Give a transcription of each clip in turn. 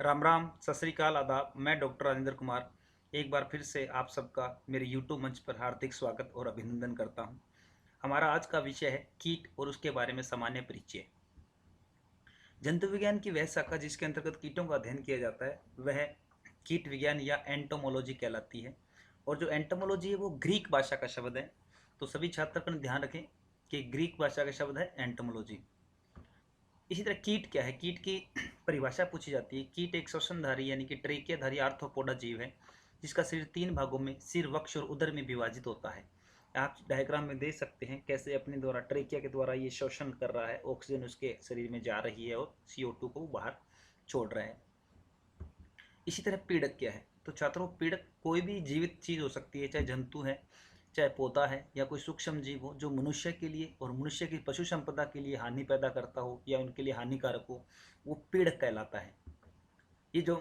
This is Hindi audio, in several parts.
राम राम, सत श्री अकाल, आदाब। मैं डॉक्टर राजेंद्र कुमार एक बार फिर से आप सबका मेरे यूट्यूब मंच पर हार्दिक स्वागत और अभिनंदन करता हूं। हमारा आज का विषय है कीट और उसके बारे में सामान्य परिचय। जंतु विज्ञान की वह शाखा जिसके अंतर्गत कीटों का अध्ययन किया जाता है वह कीट विज्ञान या एंटोमोलॉजी कहलाती है। और जो एंटोमोलॉजी है वो ग्रीक भाषा का शब्द है। तो सभी छात्रगण ध्यान रखें कि ग्रीक भाषा का शब्द है एंटोमोलॉजी। इसी तरह कीट क्या है, कीट की परिभाषा पूछी जाती है। कीट एक श्वसनधारी यानी कि ट्रेकियाधारी आर्थ्रोपोडा जीव है जिसका शरीर तीन भागों में सिर, वक्ष और उदर में विभाजित होता है। आप डायग्राम में देख सकते हैं कैसे अपने द्वारा ट्रेकिया के द्वारा ये श्वसन कर रहा है, ऑक्सीजन उसके शरीर में जा रही है और CO2 को बाहर छोड़ रहा है। इसी तरह पीड़क क्या है, तो छात्रों पीड़क कोई भी जीवित चीज हो सकती है, चाहे जंतु है, चाहे पौधा है या कोई सूक्ष्म जीव हो जो मनुष्य के लिए और मनुष्य की पशु संपदा के लिए हानि पैदा करता हो या उनके लिए हानिकारक हो, वो पीड़क कहलाता है। ये जो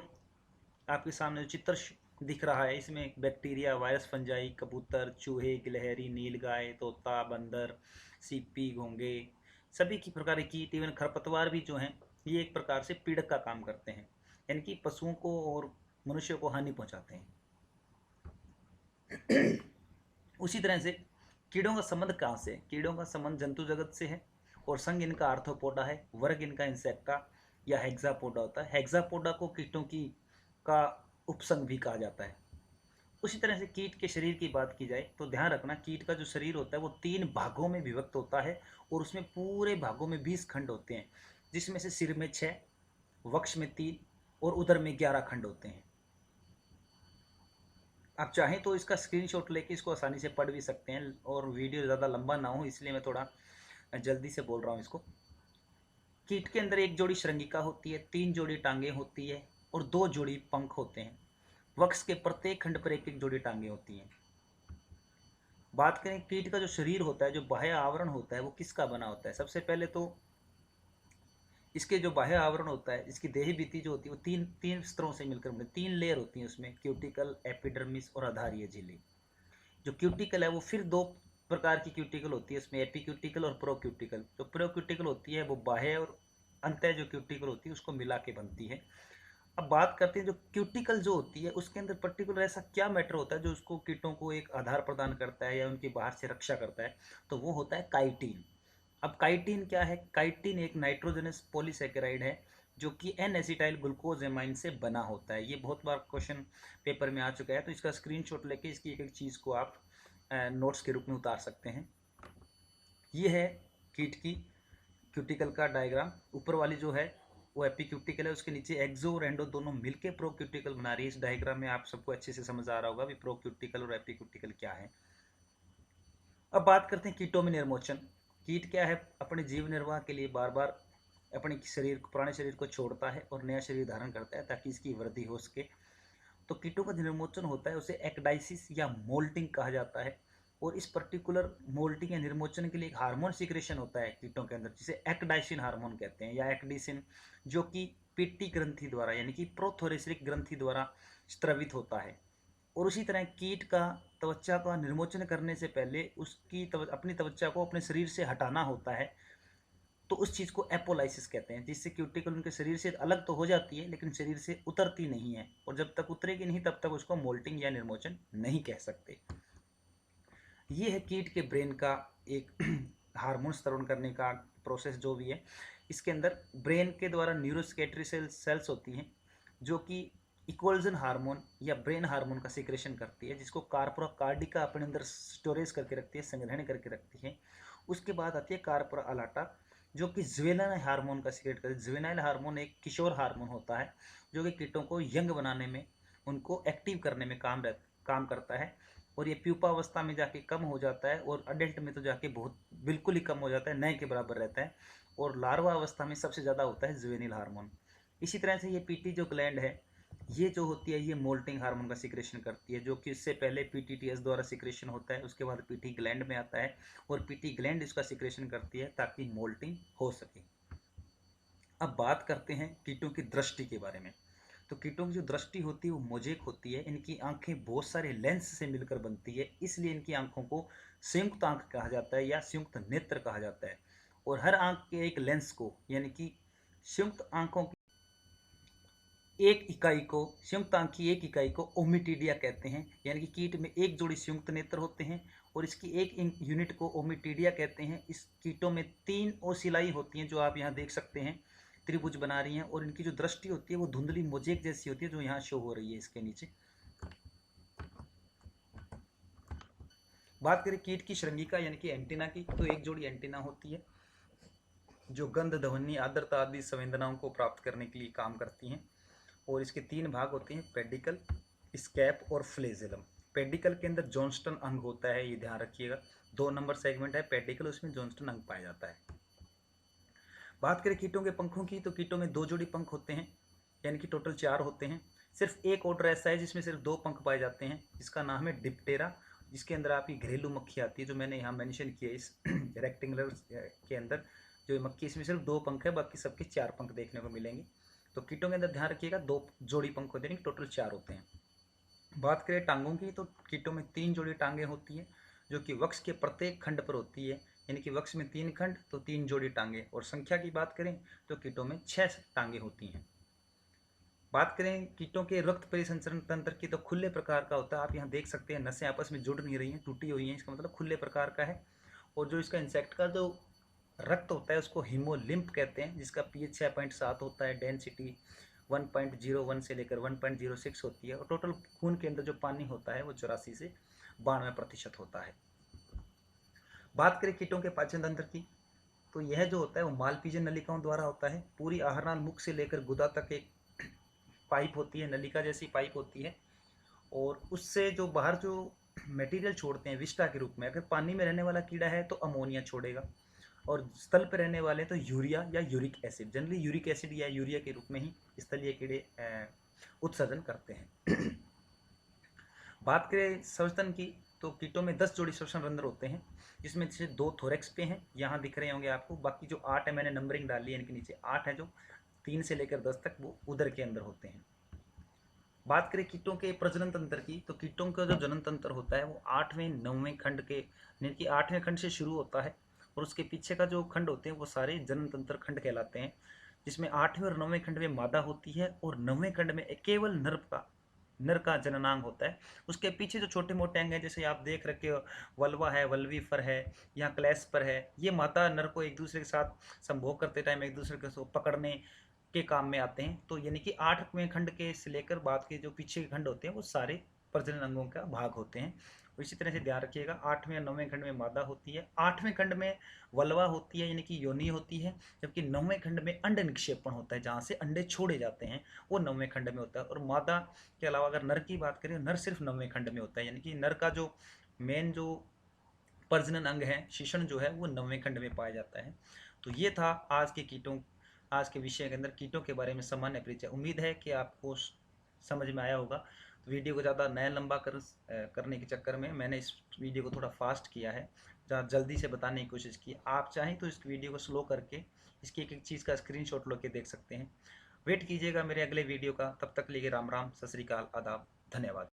आपके सामने जो चित्र दिख रहा है इसमें बैक्टीरिया, वायरस, फंजाई, कबूतर, चूहे, गिलहरी, नीलगाय, तोता, बंदर, सीपी, घोंगे, सभी की प्रकार की कीट, इवन खरपतवार भी जो हैं ये एक प्रकार से पीड़क का काम करते हैं, यानी कि पशुओं को और मनुष्यों को हानि पहुंचाते हैं। उसी तरह से कीड़ों का संबंध कहाँ से है? कीड़ों का संबंध जंतु जगत से है और संघ इनका आर्थ्रोपोडा है, वर्ग इनका इंसेक्टा या हेक्सापोडा होता है। हेक्सापोडा को कीटों की का उपसंघ भी कहा जाता है। उसी तरह से कीट के शरीर की बात की जाए तो ध्यान रखना कीट का जो शरीर होता है वो तीन भागों में विभक्त होता है और उसमें पूरे भागों में 20 खंड होते हैं, जिसमें से सिर में 6, वक्ष में 3 और उदर में 11 खंड होते हैं। आप चाहें तो इसका स्क्रीनशॉट लेके इसको आसानी से पढ़ भी सकते हैं और वीडियो ज़्यादा लंबा ना हो इसलिए मैं थोड़ा जल्दी से बोल रहा हूँ इसको। कीट के अंदर एक जोड़ी श्रृंगिका होती है, 3 जोड़ी टांगे होती है और 2 जोड़ी पंख होते हैं। वक्ष के प्रत्येक खंड पर एक एक जोड़ी टांगे होती हैं। बात करें कीट का जो शरीर होता है, जो बाह्य आवरण होता है वो किसका बना होता है? सबसे पहले तो इसके जो बाह्य आवरण होता है, इसकी देही भित्ति जो होती है वो तीन तीन स्तरों से मिलकर बने, 3 लेयर होती हैं उसमें, क्यूटिकल, एपिडर्मिस और आधारीय झिल्ली। जो क्यूटिकल है वो फिर 2 प्रकार की क्यूटिकल होती है, इसमें एपीक्यूटिकल और प्रोक्यूटिकल। जो प्रोक्यूटिकल होती है वो बाह्य और अंत जो क्यूटिकल होती है उसको मिला के बनती है। अब बात करते हैं जो क्यूटिकल जो होती है उसके अंदर पर्टिकुलर ऐसा क्या मैटर होता है जो उसको कीटों को एक आधार प्रदान करता है या उनकी बाहर से रक्षा करता है, तो वो होता है काइटिन। अब काइटिन क्या है? काइटिन एक नाइट्रोजनस पॉलीसेकेराइड है जो कि एन एसिटाइल ग्लूकोज एमाइन से बना होता है। ये बहुत बार क्वेश्चन पेपर में आ चुका है, तो इसका स्क्रीनशॉट लेके इसकी एक एक चीज़ को आप नोट्स के रूप में उतार सकते हैं। ये है कीट की क्यूटिकल का डायग्राम। ऊपर वाली जो है वो एपीक्यूटिकल है, उसके नीचे एक्सो और एंडो दोनों मिलके प्रोक्यूटिकल बना रही है। इस डायग्राम में आप सबको अच्छे से समझ आ रहा होगा भी प्रोक्यूटिकल और एपीक्यूटिकल क्या है। अब बात करते हैं कीटों में निर्मोचन। कीट क्या है? अपने जीव निर्वाह के लिए बार बार अपने शरीर को, पुराने शरीर को छोड़ता है और नया शरीर धारण करता है ताकि इसकी वृद्धि हो सके। तो कीटों का जो निर्मोचन होता है उसे एक्डाइसिस या मोल्टिंग कहा जाता है। और इस पर्टिकुलर मोल्टिंग या निर्मोचन के लिए एक हार्मोन सिक्रेशन होता है कीटों के अंदर जिसे एक्डाइसिन हार्मोन कहते हैं या एक्डिसिन, जो कि पीटी ग्रंथि द्वारा यानी कि प्रोथोरेसिक ग्रंथि द्वारा स्त्रवित होता है। और उसी तरह कीट का त्वचा का निर्मोचन करने से पहले उसकी अपनी त्वचा को अपने शरीर से हटाना होता है, तो उस चीज़ को एपोलाइसिस कहते हैं, जिससे क्यूटिकल उनके शरीर से अलग तो हो जाती है लेकिन शरीर से उतरती नहीं है, और जब तक उतरेगी नहीं तब तक उसको मोल्टिंग या निर्मोचन नहीं कह सकते। ये है कीट के ब्रेन का एक हार्मोन स्त्रवण करने का प्रोसेस जो भी है। इसके अंदर ब्रेन के द्वारा न्यूरोस्केटरी सेल्स होती हैं जो कि इक्वल्जन हार्मोन या ब्रेन हार्मोन का सिक्रेशन करती है, जिसको कार्पोरा कार्डिका अपने अंदर स्टोरेज करके रखती है, संग्रहण करके रखती है। उसके बाद आती है कार्पोरा अलाटा जो कि ज्वेनाइल हार्मोन का सिक्रेट करती है। ज्वेनाइल हार्मोन एक किशोर हार्मोन होता है जो कि कीटों को यंग बनाने में, उनको एक्टिव करने में काम करता है। और ये प्यूपा अवस्था में जाके कम हो जाता है और अडल्ट में तो जाके बहुत बिल्कुल ही कम हो जाता है, नए के बराबर रहता है। और लार्वा अवस्था में सबसे ज़्यादा होता है ज्वेनिल हार्मोन। इसी तरह से ये पीटी जो ग्लैंड है ये जो होती है ये मोल्टिंग हार्मोन का सिक्रेशन करती है, जो कि इससे पहले पीटीटीएस द्वारा सिक्रेशन होता है, उसके बाद पीटी ग्लैंड में आता है और पीटी ग्लैंड इसका सिक्रेशन करती है ताकि मोल्टिंग हो सके। अब बात करते हैं कीटों की दृष्टि के बारे में। तो कीटों की जो दृष्टि होती है वो मोजेक होती है। इनकी आंखें बहुत सारे लेंस से मिलकर बनती है, इसलिए इनकी आंखों को संयुक्त आंख कहा जाता है या संयुक्त नेत्र कहा जाता है। और हर आंख के एक लेंस को यानी कि संयुक्त आंखों की एक इकाई को, संयुक्त अंग की एक इकाई को ओमिटीडिया कहते हैं। यानी कि कीट में एक जोड़ी संयुक्त नेत्र होते हैं और इसकी एक यूनिट को ओमिटीडिया कहते हैं। इस कीटों में 3 ओसिलाई होती हैं जो आप यहाँ देख सकते हैं, त्रिभुज बना रही हैं, और इनकी जो दृष्टि होती है वो धुंधली मोजेक जैसी होती है जो यहाँ शो हो रही है इसके नीचे। बात करें कीट की श्रृंगिका यानी कि एंटीना की, तो एक जोड़ी एंटीना होती है जो गंध, ध्वनि, आर्द्रता आदि संवेदनाओं को प्राप्त करने के लिए काम करती हैं। और इसके 3 भाग होते हैं, पेडिकल, स्कैप और फ्लेजेलम। पेडिकल के अंदर जॉन्स्टन अंग होता है, ये ध्यान रखिएगा। 2 नंबर सेगमेंट है पेडिकल, उसमें जॉन्स्टन अंग पाया जाता है। बात करें कीटों के पंखों की, तो कीटों में 2 जोड़ी पंख होते हैं, यानी कि टोटल 4 होते हैं। सिर्फ एक ऑर्डर ऐसा है जिसमें सिर्फ 2 पंख पाए जाते हैं, जिसका नाम है डिप्टेरा, जिसके अंदर आपकी घरेलू मक्खी आती है जो मैंने यहाँ मेंशन किया है इस रेक्टेंगुलर के अंदर। जो मक्खी इसमें सिर्फ 2 पंख है, बाकी सबके 4 पंख देखने को मिलेंगे। तो कीटों के अंदर ध्यान रखिएगा 2 जोड़ी पंख होते हैं, टोटल 4 होते हैं। बात करें टांगों की, तो कीटों में 3 जोड़ी टांगें होती हैं जो कि वक्ष के प्रत्येक खंड पर होती है। यानी कि वक्ष में 3 खंड तो 3 जोड़ी टांगे। और संख्या की बात करें तो कीटों में 6 टांगे होती हैं। बात करें कीटों के रक्त परिसंचरण तंत्र की, तो खुले प्रकार का होता है। आप यहाँ देख सकते हैं नसें आपस में जुड़ नहीं रही हैं, टूटी हुई हैं, इसका मतलब खुले प्रकार का है। और जो इसका इंसेक्ट का जो रक्त होता है उसको हीमोलिम्फ कहते हैं, जिसका पीएच 6.7 होता है, डेंसिटी 1.01 से लेकर 1.06 होती है। और टोटल खून के अंदर जो पानी होता है वो 84 से 92% होता है। बात करें कीटों के पाचन तंत्र की, तो यह जो होता है वो मालपीजन नलिकाओं द्वारा होता है। पूरी आहारनाल मुख से लेकर गुदा तक एक पाइप होती है, नलिका जैसी पाइप होती है, और उससे जो बाहर जो मटेरियल छोड़ते हैं विष्टा के रूप में। अगर पानी में रहने वाला कीड़ा है तो अमोनिया छोड़ेगा, और स्थल पर रहने वाले तो यूरिया या uric acid, generally uric acid या यूरिया के रूप में ही स्थलीय कीड़े उत्सर्जन करते हैं। बात करें श्वसन की, तो कीटों में 10 जोड़ी श्वसन रंध्र होते हैं, जिसमें से 2 थोरेक्स पे हैं, यहाँ दिख रहे होंगे आपको। बाकी जो 8 है मैंने नंबरिंग डाली है इनके नीचे, 8 है जो 3 से लेकर 10 तक वो उदर के अंदर होते हैं। बात करें कीटों के प्रजनन तंत्र की, तो कीटों का जो जनन तंत्र होता है वो 8वें 9वें खंड के, यानी कि 8वें खंड से शुरू होता है, और उसके पीछे का जो खंड होते हैं वो सारे जनन तंत्र खंड कहलाते हैं। जिसमें 8वें और 9वें खंड में मादा होती है, और 9वें खंड में केवल नर का जननांग होता है। उसके पीछे जो छोटे मोटे अंग हैं, जैसे आप देख रखे हो, वल्वा है, वल्वीफर है, यहाँ क्लैस्पर है, ये मादा नर को एक दूसरे के साथ संभोग करते टाइम एक दूसरे को पकड़ने के काम में आते हैं। तो यानी कि 8वें खंड के से लेकर बाद के जो पीछे के खंड होते हैं वो सारे प्रजनन अंगों का भाग होते हैं। इसी तरह से ध्यान रखिएगा, 8वें और 9वें खंड में मादा होती है, 8वें खंड में वल्वा होती है यानी कि योनि होती है, जबकि 9वें खंड में अंड निक्षेपण होता है, जहाँ से अंडे छोड़े जाते हैं, वो 9वें खंड में होता है। और मादा के अलावा अगर नर की बात करें, नर सिर्फ 9वें खंड में होता है, यानी कि नर का जो मेन जो प्रजनन अंग है, शिशुण जो है, वो 9वें खंड में पाया जाता है। तो ये था आज के विषय के अंदर कीटों के बारे में सामान्य परिचय। उम्मीद है कि आपको समझ में आया होगा। तो वीडियो को ज़्यादा नया लंबा करने के चक्कर में मैंने इस वीडियो को थोड़ा फास्ट किया है, ज़्यादा जल्दी से बताने की कोशिश की। आप चाहें तो इस वीडियो को स्लो करके इसकी एक एक चीज़ का स्क्रीनशॉट लेके देख सकते हैं। वेट कीजिएगा मेरे अगले वीडियो का। तब तक के लिए राम राम, सत श्री अकाल, आदाब, धन्यवाद।